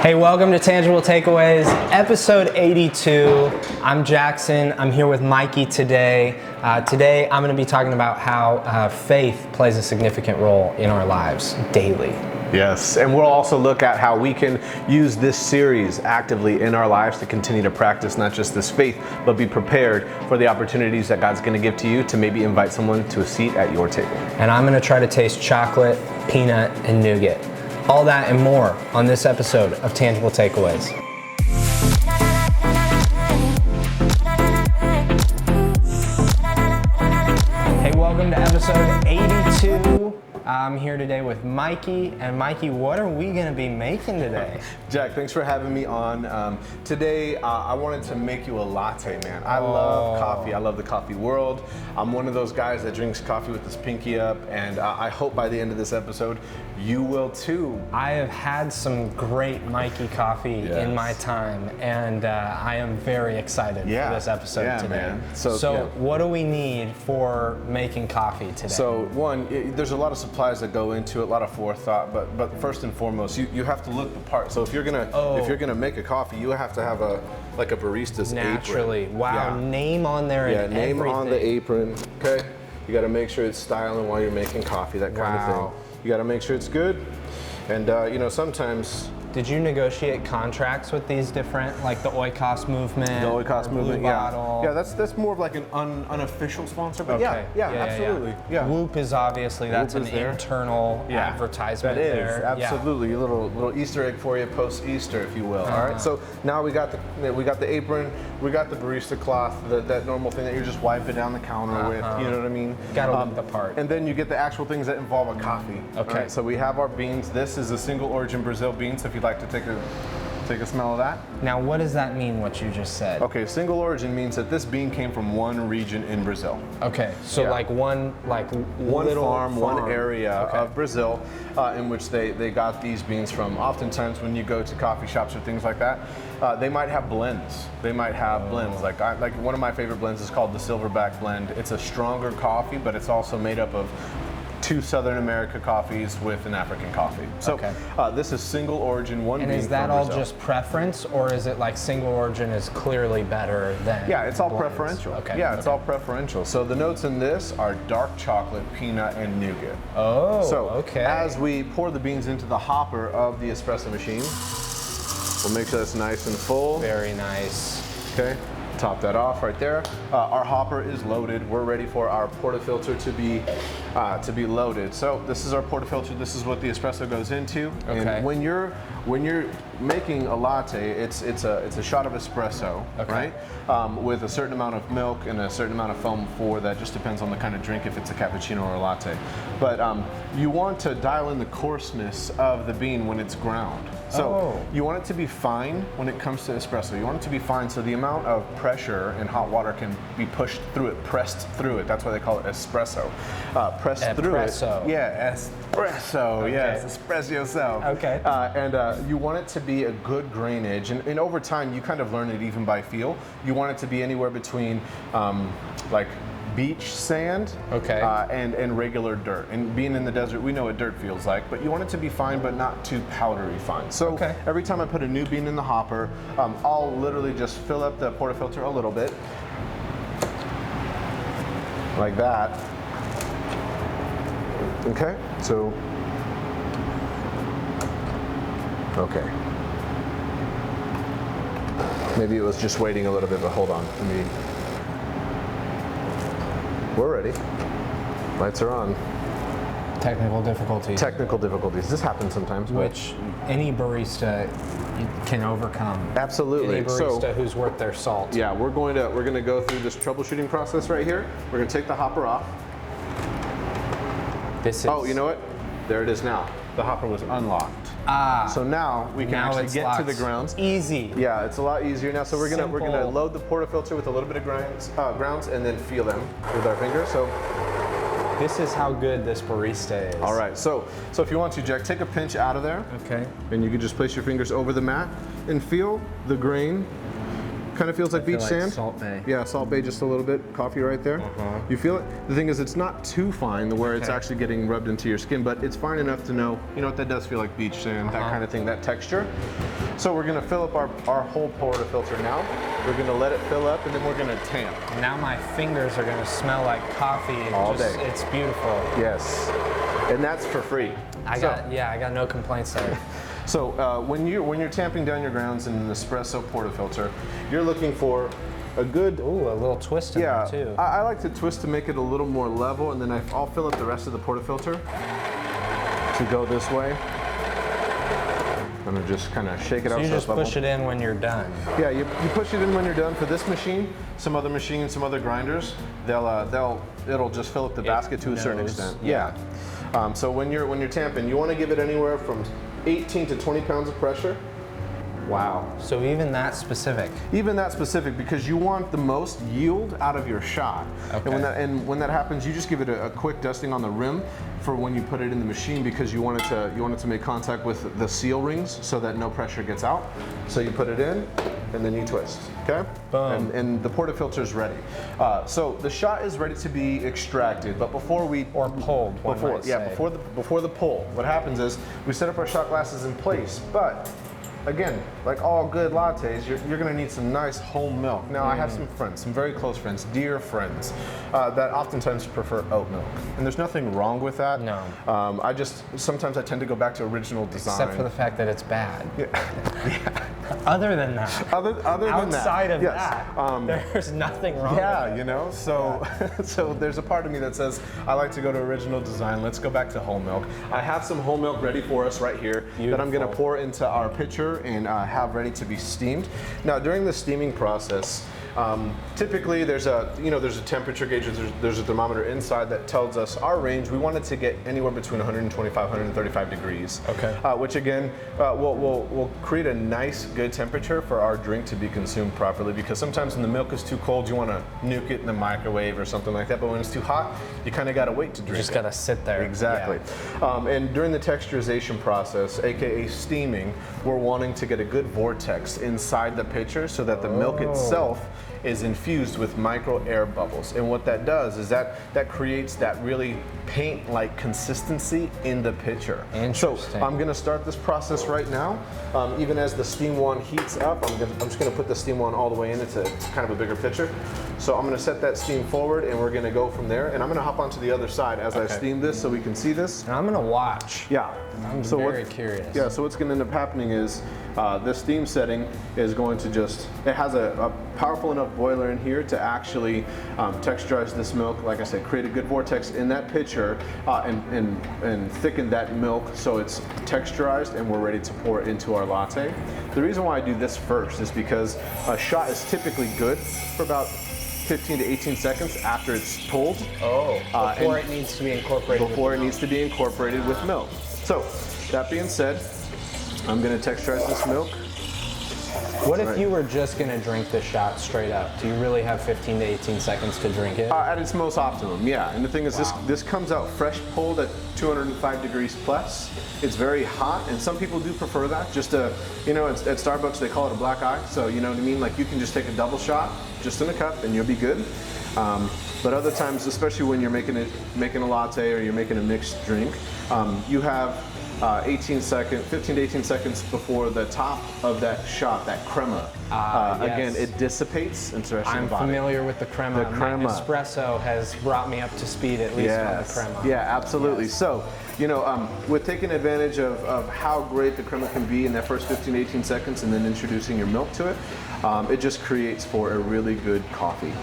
Hey, welcome to Tangible Takeaways, episode 82. I'm Jackson. I'm here with Mikey today. Today, I'm going to be talking about how faith plays a significant role in our lives daily. Yes, and we'll also look at how we can use this series actively in our lives to continue to practice not just this faith, but be prepared for the opportunities that God's going to give to you to maybe invite someone to a seat at your table. And I'm going to try to taste chocolate, peanut, and nougat. All that and more on this episode of Tangible Takeaways. Hey, welcome to episode 82. I'm here today with Mikey. And Mikey, what are we going to be making today? Jack, thanks for having me on. Today, I wanted to make you a latte, man. I love coffee. I love the coffee world. I'm one of those guys that drinks coffee with his pinky up, and I hope by the end of this episode, you will too. I have had some great Mikey coffee in my time, and I am very excited for this episode today. Man. So what do we need for making coffee today? So one, there's a lot of supplies that go into it, a lot of forethought, but first and foremost, you have to look the part. So if you're gonna make a coffee, you have to have a barista's naturally apron. Wow, name on there and name everything. on the apron. Okay, you got to make sure it's styling while you're making coffee, that kind of thing. You got to make sure it's good, and sometimes. Did you negotiate contracts with these different, like the Oikos movement? The Oikos movement, Blue Bottle? Yeah, that's more of like an unofficial sponsor, but okay. absolutely. Yeah. Whoop is obviously, that's an internal advertisement that is, there. Absolutely. A little Easter egg for you post-Easter, if you will. All right, so now we got the apron, we got the barista cloth, that normal thing that you're just wiping down the counter with, you know what I mean? Gotta look the part. And then you get the actual things that involve a coffee. Okay. Right, so we have our beans. This is a single origin Brazil bean, so if you'd like to take a smell of that. Now, what does that mean, what you just said? Okay, single origin means that this bean came from one region in Brazil. Okay, so one farm, one area of Brazil in which they got these beans from. Oftentimes when you go to coffee shops or things like that, they might have blends. Like one of my favorite blends is called the Silverback blend. It's a stronger coffee, but it's also made up of 2 Southern America coffees with an African coffee. So this is single origin, one bean from Brazil. And is that all just preference, or is it like single origin is clearly better than it's all blends? preferential. Okay. It's all preferential. So the notes in this are dark chocolate, peanut, and nougat. As we pour the beans into the hopper of the espresso machine, we'll make sure that's nice and full. Very nice. Okay. Top that off right there. Our hopper is loaded. We're ready for our portafilter to be loaded. So this is our portafilter. This is what the espresso goes into. Okay. And when you're making a latte, it's a shot of espresso, right? With a certain amount of milk and a certain amount of foam for that. Just depends on the kind of drink, if it's a cappuccino or a latte. But you want to dial in the coarseness of the bean when it's ground. So you want it to be fine when it comes to espresso. You want it to be fine so the amount of pressure and hot water can be pushed through it, pressed through it. That's why they call it espresso. Pressed through it. Yeah, espresso. Yes, espresso yourself. Okay. And you want it to be a good grainage. And over time, you kind of learn it even by feel. You want it to be anywhere between like beach sand and regular dirt. And being in the desert, we know what dirt feels like, but you want it to be fine but not too powdery fine. So every time I put a new bean in the hopper, I'll literally just fill up the portafilter a little bit, like that. Okay, so, maybe it was just waiting a little bit, but hold on, we're ready. Lights are on. Technical difficulties. This happens sometimes. Which any barista can overcome. Absolutely. Any barista who's worth their salt. Yeah, we're going to go through this troubleshooting process right here. We're going to take the hopper off. Oh, you know what? There it is now. The hopper was unlocked. So now we can actually get to the grounds. Easy. Yeah, it's a lot easier now. So we're gonna load the portafilter with a little bit of grounds and then feel them with our finger. So this is how good this barista is. All right. So if you want to, Jack, take a pinch out of there. Okay. And you can just place your fingers over the mat and feel the grain. Kind of feels like beach sand. Salt Bay. Yeah, Salt Bay just a little bit. Coffee right there. You feel it? The thing is, it's not too fine to where it's actually getting rubbed into your skin, but it's fine enough to know, you know what, that does feel like beach sand, that kind of thing, that texture. So we're gonna fill up our whole portafilter now. We're gonna let it fill up, and then we're gonna tamp. Now my fingers are gonna smell like coffee. All day. It's beautiful. Yes, and that's for free. I got no complaints there. So when you're tamping down your grounds in an espresso portafilter, you're looking for a good... Ooh, a little twist in there too. I like to twist to make it a little more level, and then I'll fill up the rest of the portafilter to go this way. I'm gonna just kind of shake it out. So you just push it in when you're done. Yeah, you push it in when you're done. For this machine, some other machines, some other grinders, it'll just fill up the basket to a certain extent. Yeah. So when you're tamping, you want to give it anywhere from 18 to 20 pounds of pressure. Wow. So even that specific? Even that specific, because you want the most yield out of your shot. Okay. And when that happens, you just give it a quick dusting on the rim for when you put it in the machine, because you want it to make contact with the seal rings so that no pressure gets out. So you put it in, and then you twist. Okay. Boom. And the portafilter is ready. So the shot is ready to be extracted, but before we pulled. Before the pull, what happens is we set up our shot glasses in place, but again, like all good lattes, you're gonna need some nice whole milk. Now, I have some friends, some very close friends, dear friends, that oftentimes prefer oat milk. And there's nothing wrong with that. No. Sometimes I tend to go back to original design. Except for the fact that it's bad. Yeah. Other than that. Other than that. Outside of yes. that, there's nothing wrong with it. Yeah, you know, so so there's a part of me that says, I like to go to original design. Let's go back to whole milk. I have some whole milk ready for us right here that I'm gonna pour into our pitcher and have ready to be steamed. Now, during the steaming process, typically there's a temperature gauge, there's a thermometer inside that tells us our range. We want it to get anywhere between 125, 135 degrees. Okay. Which again, will create a nice, good temperature for our drink to be consumed properly, because sometimes when the milk is too cold, you want to nuke it in the microwave or something like that, but when it's too hot, you kind of got to wait to drink it. You just got to sit there. Exactly. Yeah. And during the texturization process, aka steaming, we're wanting to get a good vortex inside the pitcher so that the milk itself is infused with micro air bubbles. And what that does is that creates that really paint-like consistency in the pitcher. Interesting. So I'm gonna start this process right now. Even as the steam wand heats up, I'm just gonna put the steam wand all the way in. It's kind of a bigger pitcher. So I'm gonna set that steam forward, and we're gonna go from there. And I'm gonna hop onto the other side as I steam this so we can see this. And I'm gonna watch. Yeah. I'm very curious. Yeah, so what's gonna end up happening is this steam setting is going to it has a powerful enough boiler in here to actually texturize this milk, like I said, create a good vortex in that pitcher and thicken that milk so it's texturized and we're ready to pour it into our latte. The reason why I do this first is because a shot is typically good for about 15 to 18 seconds after it's pulled. Before it needs to be incorporated. Before it needs to be incorporated with milk. So, that being said, I'm gonna texturize this milk. What if you were just gonna drink the shot straight up? Do you really have 15 to 18 seconds to drink it? At its most optimum, yeah. And the thing is, this comes out fresh pulled at 205 degrees plus. It's very hot, and some people do prefer that. Just at Starbucks they call it a black eye. So you know what I mean? Like you can just take a double shot, just in a cup, and you'll be good. But other times, especially when you're making a latte or you're making a mixed drink, you have 15 to 18 seconds before the top of that shot, that crema. Yes. Again, it dissipates into the rest of the body. I'm familiar with the crema. The crema. My espresso has brought me up to speed, at least on the crema. Yeah, absolutely. Yes. So, with taking advantage of how great the crema can be in that first 15 to 18 seconds and then introducing your milk to it, it just creates for a really good coffee.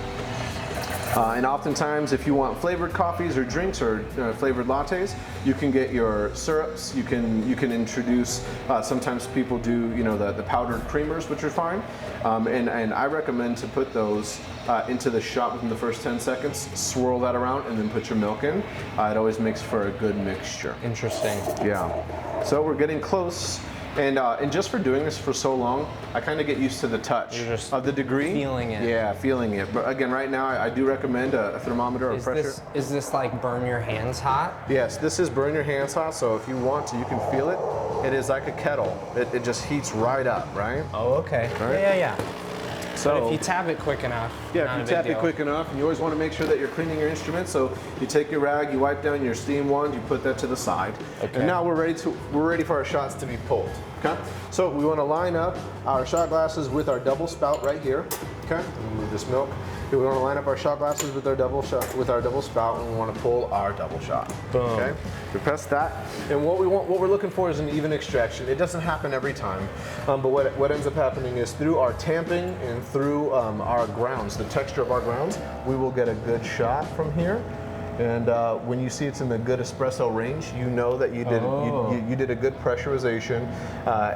And oftentimes, if you want flavored coffees or drinks or flavored lattes, you can get your syrups. You can introduce. Sometimes people do, the powdered creamers, which are fine. And I recommend to put those into the shot within the first 10 seconds. Swirl that around, and then put your milk in. It always makes for a good mixture. Interesting. Yeah. So we're getting close. And just for doing this for so long, I kind of get used to the touch of the degree. Feeling it. Yeah, feeling it. But again, right now, I do recommend a thermometer or pressure. Is this like burn your hands hot? Yes, this is burn your hands hot. So if you want to, you can feel it. It is like a kettle. It just heats right up, right? Oh, okay. Right? Yeah. But if you tap it quick enough, yeah, if you tap it quick enough, and you always want to make sure that you're cleaning your instrument. So you take your rag, you wipe down your steam wand, you put that to the side, and now we're ready for our shots to be pulled. Okay. So we want to line up our shot glasses with our double spout right here. Okay. Remove this milk. We want to line up our shot glasses with our double spout, and we want to pull our double shot. Boom. Okay. We press that, and what we're looking for is an even extraction. It doesn't happen every time, but what ends up happening is through our tamping and through our grounds, the texture of our grounds, we will get a good shot from here. And when you see it's in the good espresso range, you know that you did a good pressurization.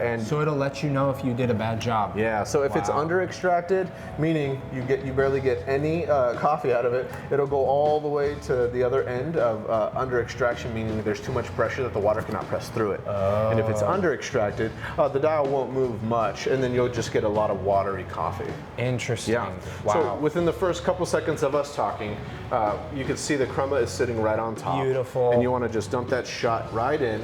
And so it'll let you know if you did a bad job. Yeah. So if it's under extracted, meaning you barely get any coffee out of it, it'll go all the way to the other end of under extraction, meaning there's too much pressure that the water cannot press through it. And if it's under extracted, the dial won't move much, and then you'll just get a lot of watery coffee. Interesting. Yeah. Wow. So within the first couple seconds of us talking, you can see the crema is sitting right on top. Beautiful. And you want to just dump that shot right in.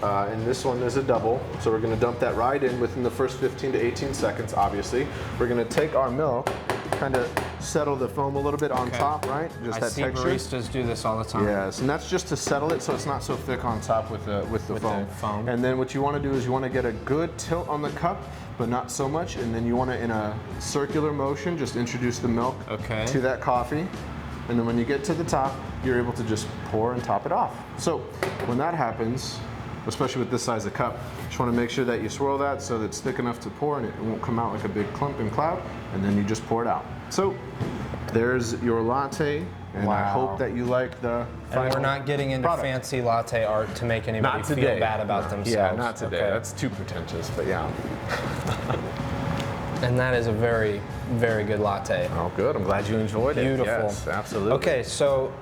And this one is a double, so we're going to dump that right in within the first 15 to 18 seconds, obviously. We're going to take our milk, kind of settle the foam a little bit on top, right? Just that texture. I see baristas do this all the time. Yes, and that's just to settle it so it's not so thick on top with the foam. And then what you want to do is you want to get a good tilt on the cup, but not so much. And then you want to, in a circular motion, just introduce the milk to that coffee. And then when you get to the top, you're able to just pour and top it off. So when that happens, especially with this size of cup, just want to make sure that you swirl that so that it's thick enough to pour and it won't come out like a big clump and cloud, and then you just pour it out. So there's your latte, and I hope that you like the final And we're not getting into fancy latte art to make anybody feel bad about themselves. Yeah, not today. That's too pretentious, but yeah. And that is a very, very good latte. Oh, good. I'm glad you enjoyed it. Beautiful. Yes, absolutely. Okay, so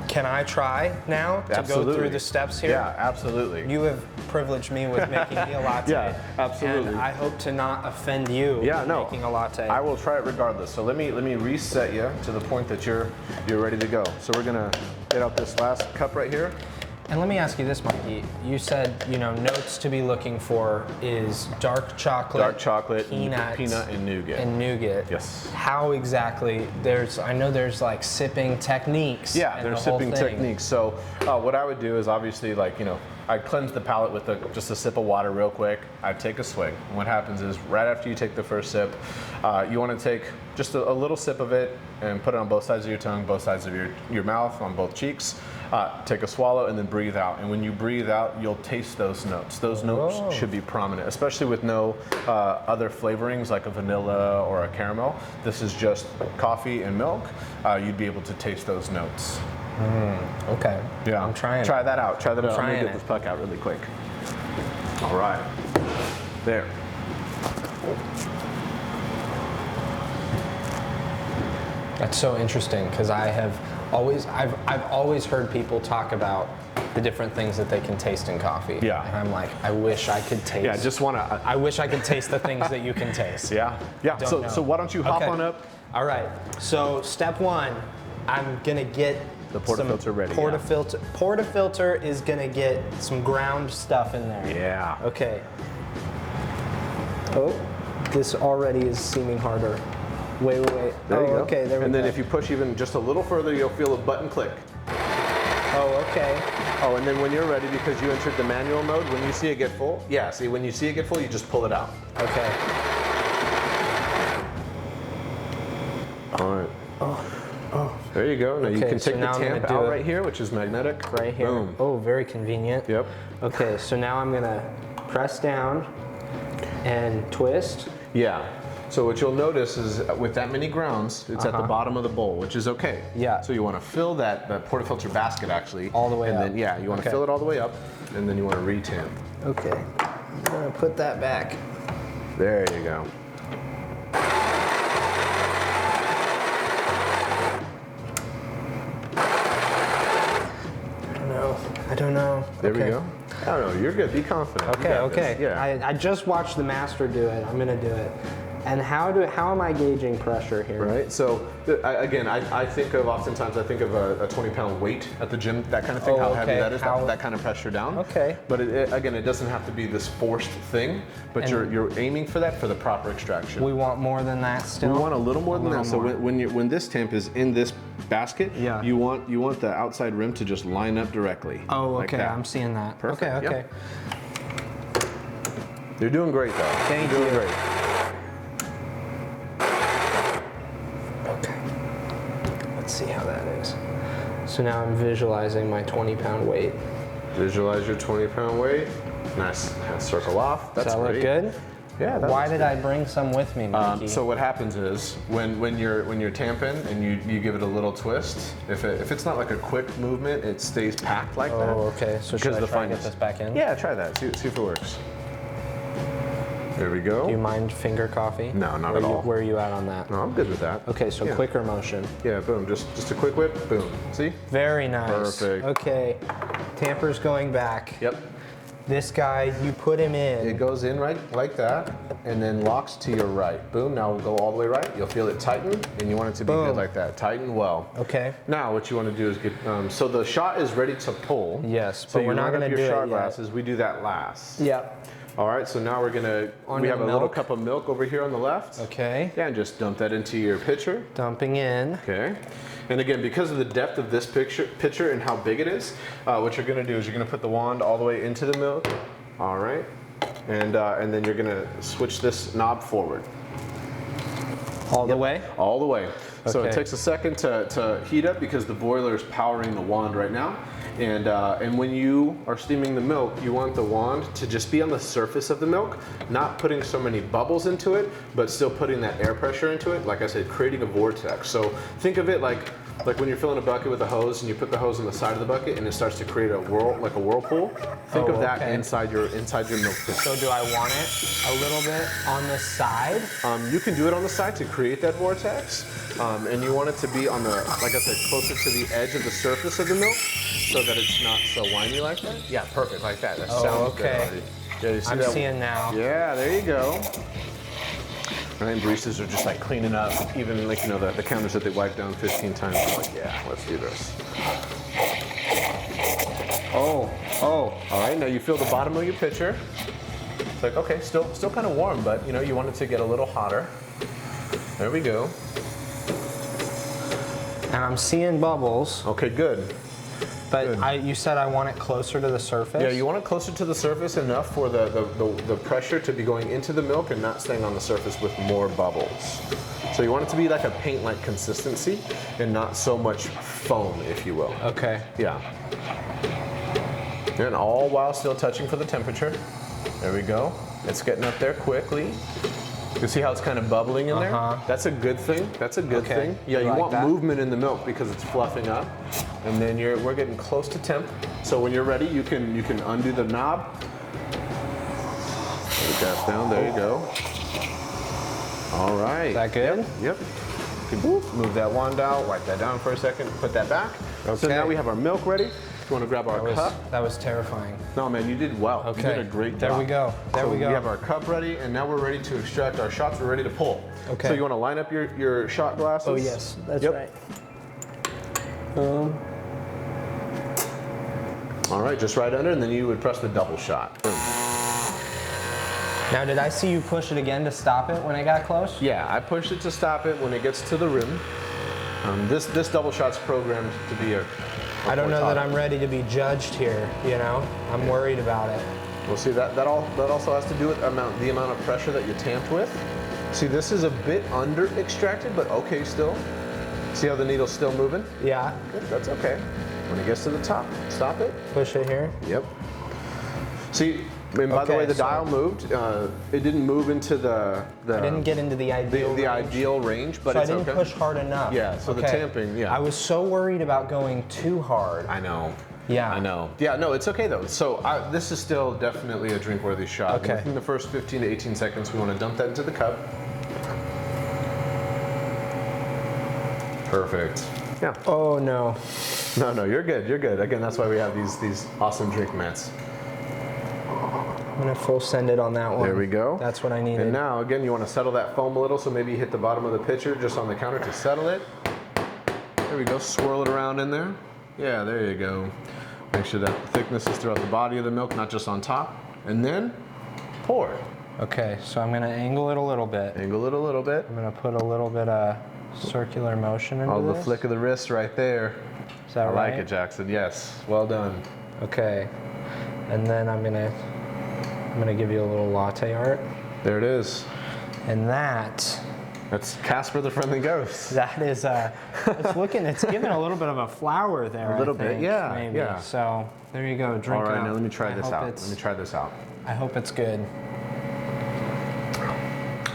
can I try now to go through the steps here? Yeah, absolutely. You have privileged me with making me a latte. Yeah, absolutely. And I hope to not offend you making a latte. I will try it regardless. So let me reset you to the point that you're ready to go. So we're gonna get out this last cup right here. And let me ask you this, Mikey. You said, notes to be looking for is dark chocolate, peanut, and nougat. Yes. How exactly? I know there's like sipping techniques. Yeah, there's sipping techniques. So what I would do is obviously I'd cleanse the palate with just a sip of water real quick. I'd take a swig. And what happens is right after you take the first sip, you want to take just a little sip of it and put it on both sides of your tongue, both sides of your mouth, on both cheeks. Take a swallow and then breathe out. And when you breathe out, you'll taste those notes. Those notes should be prominent, especially with no other flavorings like a vanilla or a caramel. This is just coffee and milk. You'd be able to taste those notes. Okay. Yeah. I'm trying. Try that out. I'm Let me trying get this puck out really quick. All right. There. That's so interesting because I've always heard people talk about the different things that they can taste in coffee. Yeah. And I'm like, I wish I could taste. Yeah, I wish I could taste the things that you can taste. Yeah. Yeah. So why don't you hop on up? All right. So step one, I'm gonna get the portafilter ready. Portafilter is gonna get some ground stuff in there. Yeah. Okay. Oh, this already is seeming harder. Wait. There you go. Okay, there we go. And then if you push even just a little further, you'll feel a button click. Oh, okay. Oh, and then when you're ready, because you entered the manual mode, when you see it get full, when you see it get full, you just pull it out. Okay. All right. Oh. There you go. Now you can take the tamp out right here, which is magnetic. Right here. Boom. Oh, very convenient. Yep. Okay, so now I'm gonna press down and twist. Yeah. So what you'll notice is with that many grounds, it's at the bottom of the bowl, which is okay. Yeah. So you want to fill that portafilter basket actually. All the way up. And then, you want to fill it all the way up, and then you want to retamp. Okay. I'm gonna put that back. There you go. I don't know. There we go. I don't know. You're good. Be confident. Okay. Yeah. I just watched the master do it. I'm gonna do it. And how am I gauging pressure here? Right. So again, oftentimes I think of a 20-pound weight at the gym, that kind of thing. Oh, how heavy okay. that is, that kind of pressure down. Okay. But again, it doesn't have to be this forced thing. But you're aiming for that for the proper extraction. We want more than that still. We want a little more than that. So when this temp is in this basket, yeah. you want the outside rim to just line up directly. Oh, like okay. that. I'm seeing that. Perfect. Okay. Okay. Yep. You're doing great though. Thank You're you. doing great. Okay. Let's see how that is. So now I'm visualizing my 20-pound weight. Visualize your 20-pound weight. Nice. Circle off. That's Does that look great. good? Yeah. Why did I bring some with me, Mikey? So what happens is when you're tamping and you give it a little twist, if it's not like a quick movement, it stays packed like that. Oh, okay. So should I try and get this back in? Yeah, try that. See if it works. There we go. Do you mind finger coffee? No, not at all. Where are you at on that? No, I'm good with that. Okay, so quicker motion. Yeah, boom. Just a quick whip. Boom. See? Very nice. Perfect. Okay. Tamper's going back. Yep. This guy, you put him in. It goes in right like that, and then locks to your right. Boom. Now we'll go all the way right. You'll feel it tighten, and you want it to be good like that. Tighten well. Okay. Now what you want to do is get. So the shot is ready to pull. Yes, so but we're not going to do your shot it yet. glasses. We do that last. Yep. All right. So now we have a little cup of milk over here on the left. Okay. Yeah, and just dump that into your pitcher. Dumping in. Okay. And again, because of the depth of this pitcher and how big it is, what you're going to do is you're going to put the wand all the way into the milk. All right, and then you're gonna switch this knob forward. All the way? All the way. So Okay. it takes a second to heat up because the boiler is powering the wand right now. And when you are steaming the milk, you want the wand to just be on the surface of the milk, not putting so many bubbles into it, but still putting that air pressure into it. Like I said, creating a vortex. So think of it like when you're filling a bucket with a hose and you put the hose on the side of the bucket and it starts to create a whirlpool. Think of that inside your milk pitcher. So do I want it a little bit on the side? You can do it on the side to create that vortex, and you want it to be on the, like I said, closer to the edge of the surface of the milk, so that it's not so whiny like that. Yeah, perfect, like that. That sounds good already. Yeah, you see I'm that? seeing now. Yeah, there you go. And baristas are just like cleaning up, even like the counters that they wipe down 15 times. They're like, yeah, let's do this. Oh, all right. Now you feel the bottom of your pitcher. It's like, okay, still kind of warm, but you want it to get a little hotter. There we go. And I'm seeing bubbles. Okay, good. But you said I want it closer to the surface? Yeah, you want it closer to the surface enough for the pressure to be going into the milk and not staying on the surface with more bubbles. So you want it to be like a paint-like consistency and not so much foam, if you will. Okay. Yeah. And all while still touching for the temperature. There we go. It's getting up there quickly. You see how it's kind of bubbling in there? That's a good thing. That's a good thing. Yeah, you want movement in the milk because it's fluffing up. And then we're getting close to temp. So when you're ready, you can undo the knob. Put the gas down. There you go. All right. Is that good? Yep. You can move that wand out, wipe that down for a second, put that back. Okay. So now we have our milk ready. You want to grab our cup? That was terrifying. No, man, you did well. Okay. You did a great job. There we go. There we go. We have our cup ready, and now we're ready to extract our shots. We're ready to pull. Okay. So you want to line up your shot glasses? Oh, yes. That's right. All right, just right under, and then you would press the double shot. Boom. Now, did I see you push it again to stop it when it got close? Yeah, I pushed it to stop it when it gets to the rim. This double shot's programmed to be a I don't know that I'm ready to be judged here, I'm worried about it. Well, see, that also has to do with the amount of pressure that you're tamped with. See, this is a bit under extracted, but okay still. See how the needle's still moving? Yeah. Good, that's okay. When it gets to the top, stop it. Push it here. Yep. See, and by the way, the dial moved. It didn't move into the I didn't get into the ideal range. ideal range, but so it's I didn't push hard enough. Yeah, so the tamping, yeah. I was so worried about going too hard. I know. Yeah. I know. Yeah, no, it's okay though. So this is still definitely a drink-worthy shot. Okay. Within the first 15 to 18 seconds, we want to dump that into the cup. Perfect. Yeah. Oh no. No, you're good. You're good. Again, that's why we have these awesome drink mats. gonna full send it on that one. There we go. That's what I needed. And now, again, you want to settle that foam a little, so maybe you hit the bottom of the pitcher just on the counter to settle it. There we go, swirl it around in there. Yeah, there you go. Make sure that the thickness is throughout the body of the milk, not just on top. And then pour. Okay, so I'm gonna angle it a little bit. Angle it a little bit. I'm gonna put a little bit of circular motion into Oh, the this. flick of the wrist right there. Is that I right? like it, Jackson. Yes, well done. Okay, and then I'm gonna give you a little latte art. There it is. And that's Casper the Friendly Ghost. That is, it's giving a little bit of a flower there. A little I think, bit, yeah, maybe. yeah. So there you go. Drink All right, it up. now let me try this out. Let Let me try this out. I hope it's good.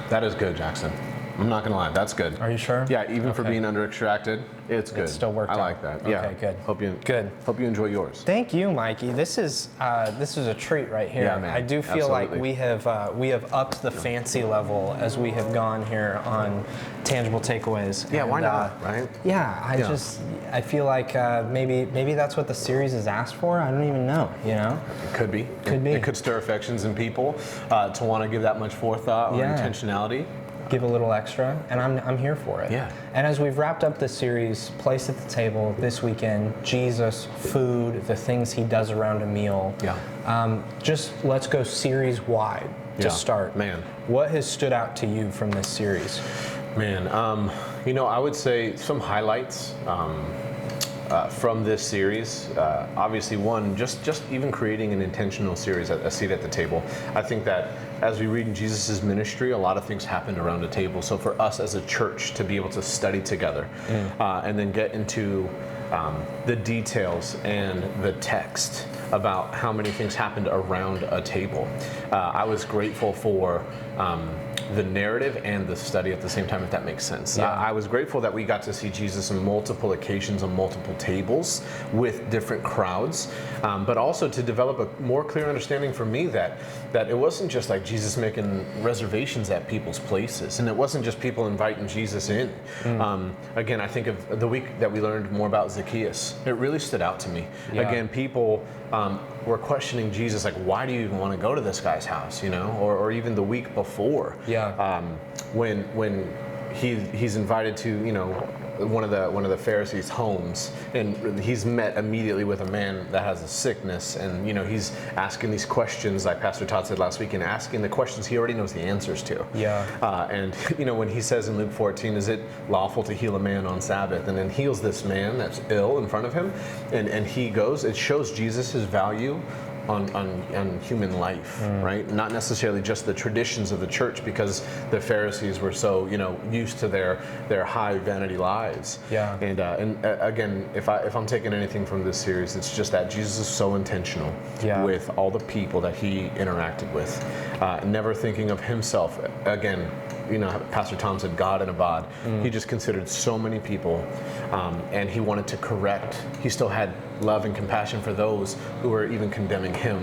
That is good, Jackson. I'm not gonna lie, that's good. Are you sure? Yeah, even for Okay. being under extracted, it's good. It still worked I out. like that. Okay, Yeah. good. Hope you enjoy yours. Thank you, Mikey. This is a treat right here. Yeah, man. I do feel like Absolutely. we have upped the fancy level as we have gone here on tangible takeaways. Yeah, And, why not, right? Yeah, I feel like maybe that's what the series is asked for. I don't even know. You know. It could be. Could be. It could stir affections in people to want to give that much forethought or Yeah. intentionality. Give a little extra, and I'm here for it. Yeah. And as we've wrapped up this series, Place at the Table this weekend, Jesus, food, the things he does around a meal. Yeah. Just let's go series wide to Yeah. start. Man. What has stood out to you from this series? Man, I would say some highlights from this series. Obviously, one, just even creating an intentional series, a seat at the table. I think that as we read in Jesus' ministry, a lot of things happened around a table. So for us as a church to be able to study together and then get into the details and the text about how many things happened around a table. I was grateful for the narrative and the study at the same time, if that makes sense. Yeah. I was grateful that we got to see Jesus on multiple occasions on multiple tables with different crowds, but also to develop a more clear understanding for me that it wasn't just like Jesus making reservations at people's places, and it wasn't just people inviting Jesus in. Again, I think of the week that we learned more about Zacchaeus. It really stood out to me. Yeah. Again, people were questioning Jesus, like, why do you even want to go to this guy's house, you know? Or even the week before, when he's invited to, you know, one of the Pharisees' homes, and he's met immediately with a man that has a sickness, and you know he's asking these questions, like Pastor Todd said last week, and asking the questions he already knows the answers to. And you know, when he says in Luke 14, "Is it lawful to heal a man on Sabbath?" and then heals this man that's ill in front of him, and he goes, it shows Jesus his value on human life, right? Not necessarily just the traditions of the church, because the Pharisees were so, you know, used to their high vanity lives. And again, if I'm taking anything from this series, it's just that Jesus is so intentional with all the people that he interacted with, never thinking of himself. Again, you know, Pastor Tom said God in a bod. He just considered so many people, and he wanted to correct. He still had love and compassion for those who were even condemning him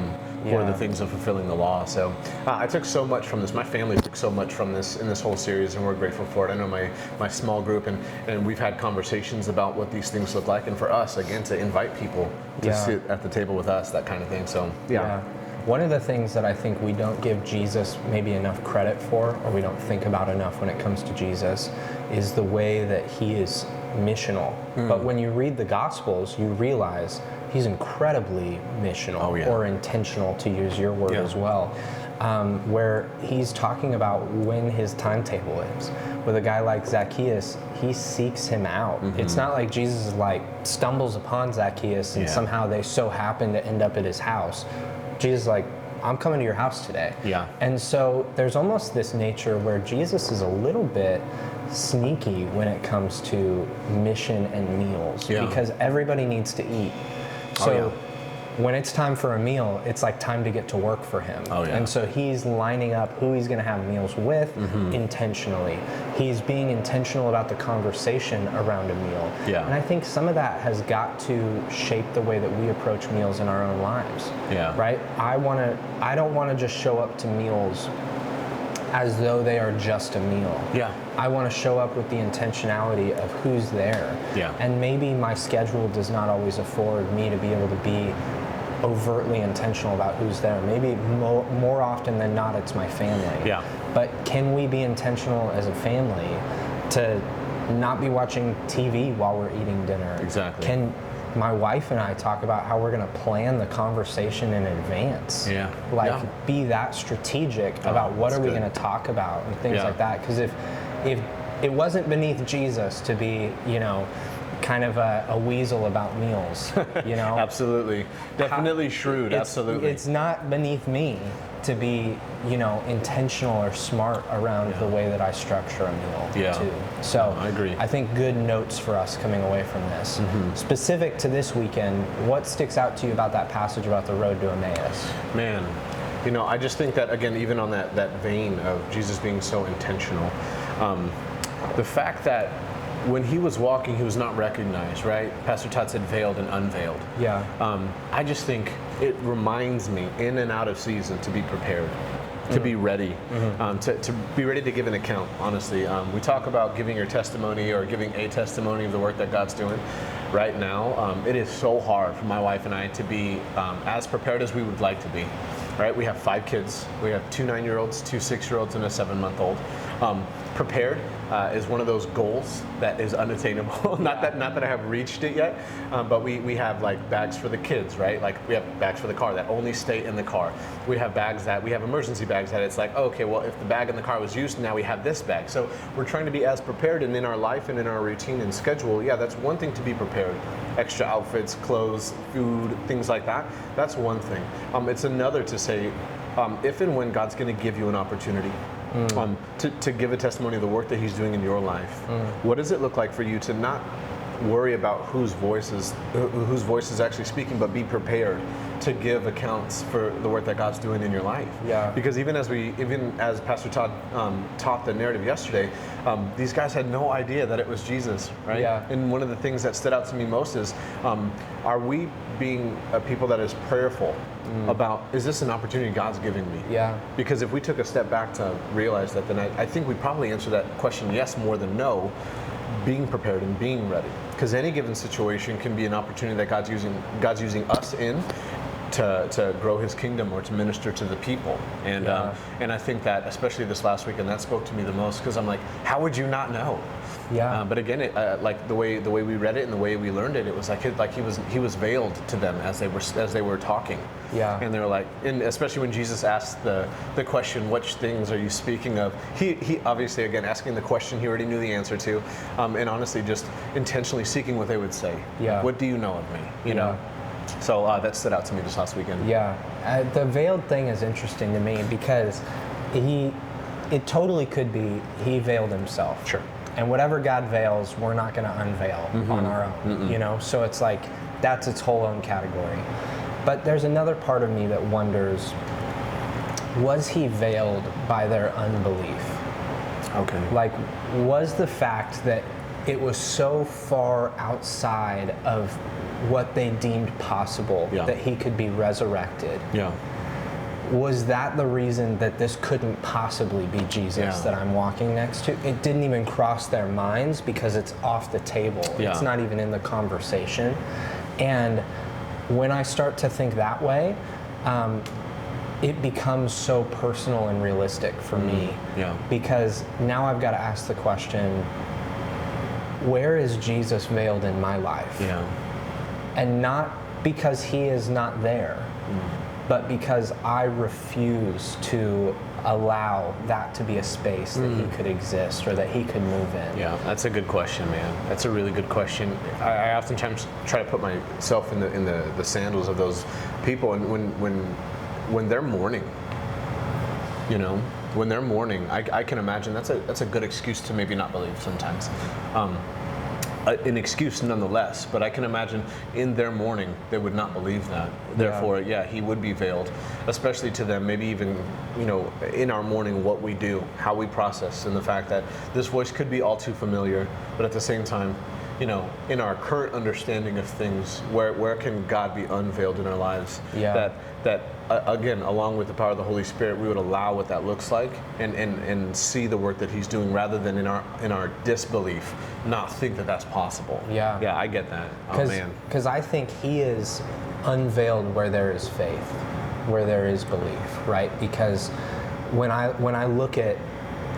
for the things of fulfilling the law. So I took so much from this. My family took so much from this in this whole series, and we're grateful for it. I know my small group, and we've had conversations about what these things look like, and for us, again, to invite people to sit at the table with us, that kind of thing. So One of the things that I think we don't give Jesus maybe enough credit for, or we don't think about enough when it comes to Jesus, is the way that he is missional. But when you read the Gospels, you realize he's incredibly missional, or intentional, to use your word as well, where he's talking about when his timetable is. With a guy like Zacchaeus, he seeks him out. It's not like Jesus like stumbles upon Zacchaeus and somehow they so happen to end up at his house. Jesus is like, I'm coming to your house today. And so there's almost this nature where Jesus is a little bit sneaky when it comes to mission and meals, because everybody needs to eat. So when it's time for a meal, it's like time to get to work for him. And so he's lining up who he's going to have meals with intentionally. He's being intentional about the conversation around a meal. And I think some of that has got to shape the way that we approach meals in our own lives. Right? I don't want to just show up to meals as though they are just a meal. I want to show up with the intentionality of who's there. And maybe my schedule does not always afford me to be able to be overtly intentional about who's there. Maybe more often than not, it's my family. Yeah. But can we be intentional as a family to not be watching TV while we're eating dinner? Exactly. Can my wife and I talk about how we're going to plan the conversation in advance? Yeah. Be that strategic about what are we going to talk about and things like that. Because if it wasn't beneath Jesus to be, kind of a weasel about meals, Absolutely. Definitely shrewd. Absolutely. It's not beneath me to be, intentional or smart around the way that I structure a meal too. So I agree. I think good notes for us coming away from this. Specific to this weekend, what sticks out to you about that passage about the road to Emmaus? Man, I just think that, again, even on that vein of Jesus being so intentional, the fact that when he was walking, he was not recognized, right? Pastor Todd said veiled and unveiled. Yeah. I just think it reminds me, in and out of season, to be prepared, to be ready, to be ready to give an account, honestly. We talk about giving your testimony or giving a testimony of the work that God's doing. Right now, it is so hard for my wife and I to be as prepared as we would like to be. Right? We have 5 kids. We have 2 9-year-olds, 2 6-year-olds, and a 7-month-old. Prepared is one of those goals that is unattainable. not that I have reached it yet, but we have like bags for the kids, right? Like we have bags for the car that only stay in the car. We have emergency bags that it's like, oh, okay, well, if the bag in the car was used, now we have this bag. So we're trying to be as prepared, and in our life and in our routine and schedule, that's one thing to be prepared. Extra outfits, clothes, food, things like that. That's one thing. It's another to say, if and when God's going to give you an opportunity to give a testimony of the work that he's doing in your life, what does it look like for you to not worry about whose voice is actually speaking, but be prepared to give accounts for the work that God's doing in your life? Yeah. Because even as Pastor Todd taught the narrative yesterday, these guys had no idea that it was Jesus, right? Yeah. And one of the things that stood out to me most is, are we being a people that is prayerful about, is this an opportunity God's giving me? Yeah. Because if we took a step back to realize that, then I think we'd probably answer that question yes more than no, being prepared and being ready. Because any given situation can be an opportunity that God's using us in to grow his kingdom or to minister to the people. And I think that, especially this last weekend, that spoke to me the most, because I'm like, how would you not know? Yeah. But again, like the way we read it and the way we learned it, it was like he was veiled to them as they were talking. Yeah. And they were like, and especially when Jesus asked the question, which things are you speaking of? He obviously, again, asking the question he already knew the answer to, and honestly just intentionally seeking what they would say. Yeah. What do you know of me? You know. So that stood out to me this last weekend. Yeah. The veiled thing is interesting to me because it totally could be he veiled himself. Sure. And whatever God veils, we're not going to unveil on our own, So it's like, that's its whole own category. But there's another part of me that wonders, was he veiled by their unbelief? Okay. Like, was the fact that it was so far outside of what they deemed possible that he could be resurrected? Yeah. Was that the reason that this couldn't possibly be Jesus that I'm walking next to? It didn't even cross their minds because it's off the table. Yeah. It's not even in the conversation. And when I start to think that way, it becomes so personal and realistic for me. Yeah. Because now I've got to ask the question, where is Jesus veiled in my life? Yeah. And not because he is not there, but because I refuse to allow that to be a space that he could exist or that he could move in. Yeah, that's a good question, man. That's a really good question. I oftentimes try to put myself in the sandals of those people, and when they're mourning, when they're mourning, I can imagine that's a good excuse to maybe not believe sometimes. An excuse nonetheless, but I can imagine in their mourning they would not believe that. Therefore, he would be veiled, especially to them, maybe even, in our mourning, what we do, how we process, and the fact that this voice could be all too familiar, but at the same time, in our current understanding of things, where can God be unveiled in our lives? Yeah. That again, along with the power of the Holy Spirit, we would allow what that looks like and see the work that He's doing, rather than in our disbelief, not think that that's possible. Yeah. Yeah, I get that. Oh man. Because I think He is unveiled where there is faith, where there is belief, right? Because when I look at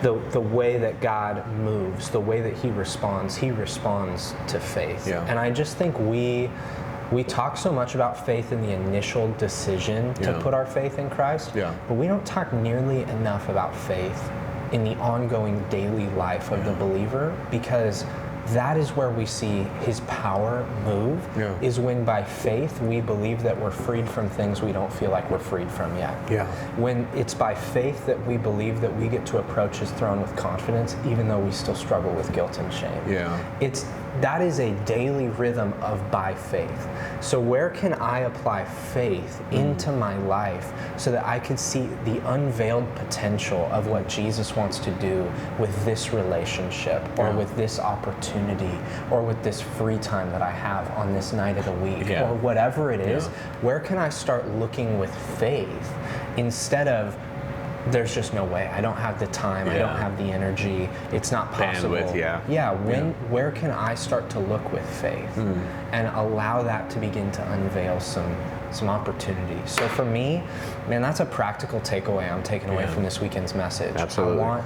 the way that God moves, the way that He responds to faith. Yeah. And I just think we talk so much about faith in the initial decision to put our faith in Christ, but we don't talk nearly enough about faith in the ongoing daily life of the believer, because that is where we see His power move, is when by faith we believe that we're freed from things we don't feel like we're freed from yet. When it's by faith that we believe that we get to approach His throne with confidence, even though we still struggle with guilt and shame. That is a daily rhythm of by faith. So where can I apply faith into my life so that I can see the unveiled potential of what Jesus wants to do with this relationship, or with this opportunity, or with this free time that I have on this night of the week, or whatever it is? Where can I start looking with faith instead of, there's just no way, I don't have the time, I don't have the energy, it's not possible. Bandwidth, where can I start to look with faith and allow that to begin to unveil some opportunity? So for me, man, that's a practical takeaway I'm taking away from this weekend's message. Absolutely.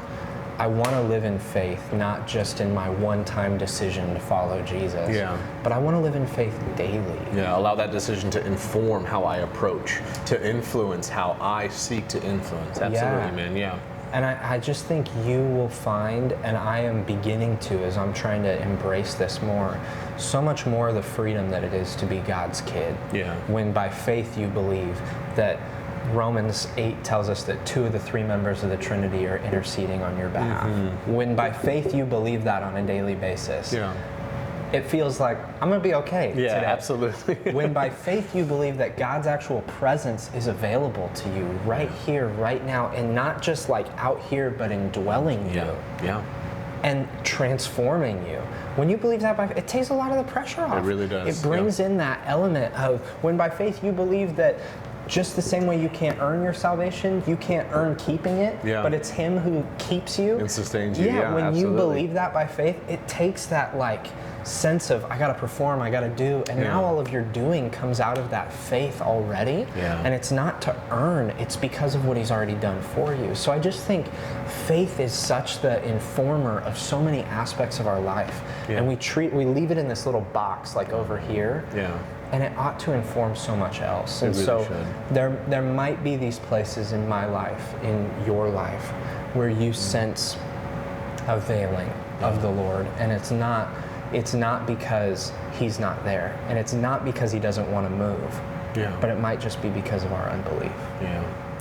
I want to live in faith, not just in my one-time decision to follow Jesus, but I want to live in faith daily. Allow that decision to inform how I approach, to influence how I seek to influence. Absolutely, man. And I just think you will find, and I am beginning to, as I'm trying to embrace this more, so much more the freedom that it is to be God's kid. When by faith you believe that Romans 8 tells us that 2 of the 3 members of the Trinity are interceding on your behalf. When by faith you believe that on a daily basis, it feels like I'm going to be okay today. Absolutely. When by faith you believe that God's actual presence is available to you right here, right now, and not just like out here, but indwelling you. And transforming you. When you believe that, it takes a lot of the pressure off. It really does. It brings in that element of when by faith you believe that just the same way you can't earn your salvation, you can't earn keeping it, but it's Him who keeps you and sustains you. When you believe that by faith, it takes that like sense of I gotta perform, I gotta do, and now all of your doing comes out of that faith already, and it's not to earn, it's because of what He's already done for you. So I just think faith is such the informer of so many aspects of our life, and we leave it in this little box like over here, and it ought to inform so much else. And so there might be these places in my life, in your life, where you sense a veiling of the Lord, and it's not because He's not there, and it's not because He doesn't want to move, but it might just be because of our unbelief.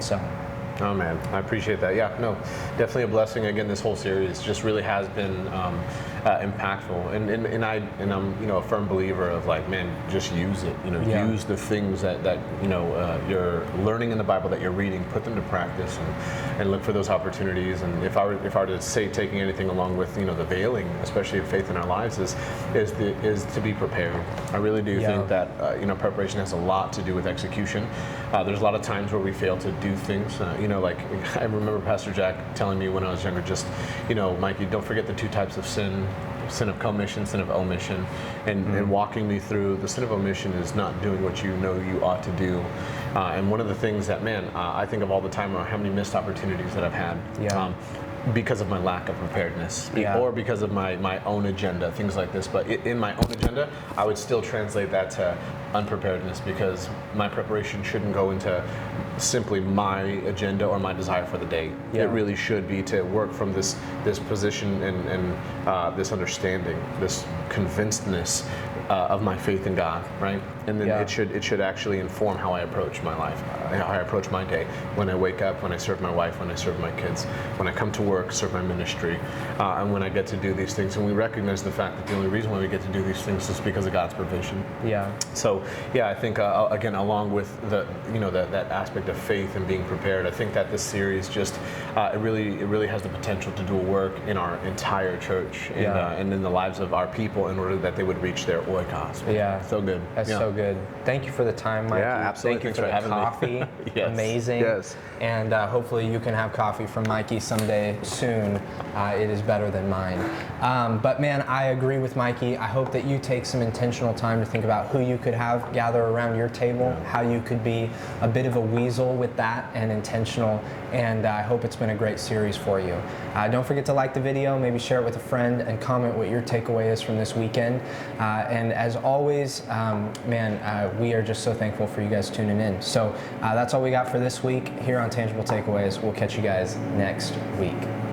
So. Oh man, I appreciate that. Definitely a blessing. Again, this whole series just really has been impactful, and I'm a firm believer of like, man, just use it. Use the things that you're learning in the Bible, that you're reading, put them to practice, and look for those opportunities. And if I were to say taking anything along with the veiling, especially of faith in our lives, is to be prepared. I really do think that preparation has a lot to do with execution. There's a lot of times where we fail to do things. Like I remember Pastor Jack telling me when I was younger, just, Mikey, don't forget the 2 types of sin of commission, sin of omission, and walking me through the sin of omission is not doing what you know you ought to do. And one of the things that, I think of all the time are how many missed opportunities that I've had. Because of my lack of preparedness, or because of my own agenda, things like this. But in my own agenda, I would still translate that to unpreparedness, because my preparation shouldn't go into simply my agenda or my desire for the day. It really should be to work from this position and this understanding, this convincedness of my faith in God, right? And then it should actually inform how I approach my life, how I approach my day. When I wake up, when I serve my wife, when I serve my kids, when I come to work, serve my ministry, and when I get to do these things. And we recognize the fact that the only reason why we get to do these things is because of God's provision. So I think again, along with the that aspect aspect of faith and being prepared. I think that this series just it really has the potential to do a work in our entire church and in the lives of our people in order that they would reach their oikos. Yeah, so good. That's so good. Thank you for the time, Mikey. Yeah, absolutely. Thank you for the coffee. Yes. Amazing. Yes. And hopefully you can have coffee from Mikey someday soon. It is better than mine. But man, I agree with Mikey. I hope that you take some intentional time to think about who you could have gather around your table, how you could be a bit of a weasel with that and intentional. And I hope it's been a great series for you. Don't forget to like the video, maybe share it with a friend, and comment what your takeaway is from this weekend. And as always, we are just so thankful for you guys tuning in. So that's all we got for this week here on Tangible Takeaways. We'll catch you guys next week.